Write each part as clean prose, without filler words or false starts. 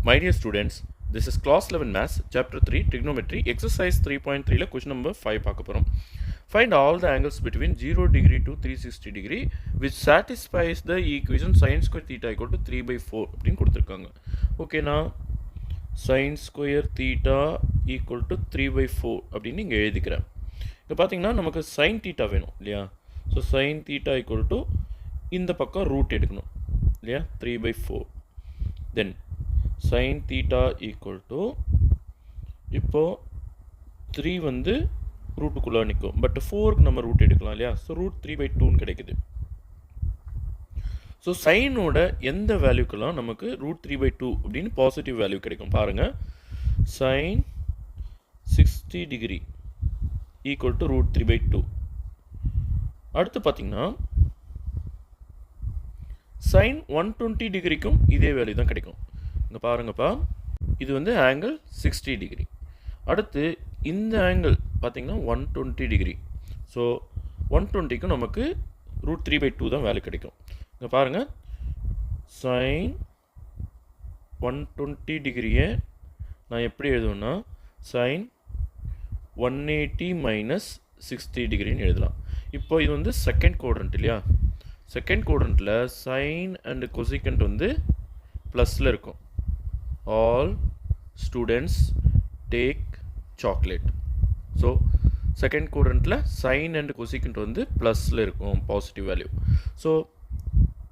My dear students, this is class 11 maths, chapter 3, trigonometry, exercise 3.3 la question number 5 பார்க்க போறோம். Find all the angles between 0 degree to 360 degree which satisfies the equation sin square theta equal to 3 by 4 அப்படின்னு கொடுத்திருக்காங்க. ஓகேனா sin square theta equal to 3 by 4 அப்படின்னு இங்க எழுதிக்கிறேன். இப்போ பாத்தீங்கன்னா நமக்கு sin theta வேணும் இல்லையா? So sin theta equal to இந்த பக்கம் ரூட் எடுக்கணும் இல்லையா? 3 by 4. Then sin theta equal to இப்போ 3 வந்து ரூட்டுக்குள்ளே நிற்கும் பட் 4க்கு நம்ம ரூட் எடுக்கலாம் இல்லையா? ஸோ ரூட் 3/2 கிடைக்குது. ஸோ சைனோட எந்த வேல்யூக்கெல்லாம் நமக்கு ரூட் 3/2 அப்படின்னு பாசிட்டிவ் வேல்யூ கிடைக்கும் பாருங்கள். Sine 60 degree equal to root 3/2. அடுத்து பார்த்தீங்கன்னா சைன் 120 டிகிரிக்கும் இதே வேல்யூ தான் கிடைக்கும். இங்கே பாருங்கப்பா, இது வந்து ஆங்கிள் 60 டிகிரி. அடுத்து இந்த ஆங்கிள் பார்த்திங்கன்னா 120 டிகிரி. ஸோ 120க்கும் நமக்கு ரூட் 3/2 தான் வேல்யூ கிடைக்கும். இங்கே பாருங்கள், சைன் 120 டிகிரியை நான் எப்படி எழுதுவேன்னா சைன் 180 மைனஸ் 60 டிகிரின்னு எழுதலாம். இப்போ இது வந்து செகண்ட் குவாட்ரண்ட் இல்லையா? செகண்ட் குவாட்ரண்ட்டில் சைன் அண்ட் கொசிகண்ட் வந்து ப்ளஸில் இருக்கும். All students take chocolate. So second குவாட்ரண்ட்டில் சைன் அண்ட் கொசிகண்ட் வந்து ப்ளஸில் இருக்கும், பாசிட்டிவ் வேல்யூ. ஸோ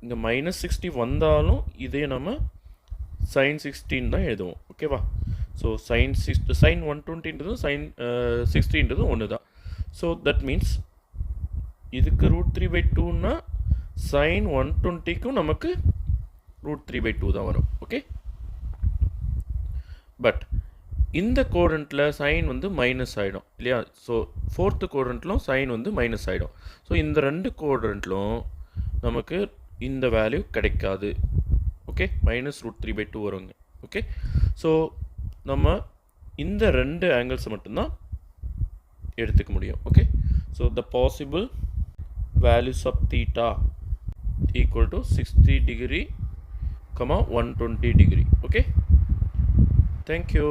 இங்கே -60 வந்தாலும் இதே நம்ம சைன் 16 தான் எழுதுவோம். ஓகேவா? ஸோ சைன் 120ன்றதும் சைன் 60ன்றதும் ஒன்று தான். ஸோ தட் மீன்ஸ் இதுக்கு ரூட் 3/2ன்னா சைன் 120க்கும் நமக்கு ரூட் 3/2 தான் வரும். ஓகே, பட் இந்த குவாட்ரண்ட்டில் சைன் வந்து மைனஸ் ஆகிடும் இல்லையா? ஸோ ஃபோர்த்து குவாட்ரண்ட்லும் சைன் வந்து மைனஸ் ஆகிடும். ஸோ இந்த ரெண்டு குவாட்ரண்ட்லும் நமக்கு இந்த வேல்யூ கிடைக்காது. ஓகே, மைனஸ் ரூட் 3/2 வருங்க. ஓகே, ஸோ நம்ம இந்த ரெண்டு ஆங்கிள்ஸை மட்டும்தான் எடுத்துக்க முடியும். Okay, so the possible values of theta equal to 60 degree, 120 degree. Okay, thank you.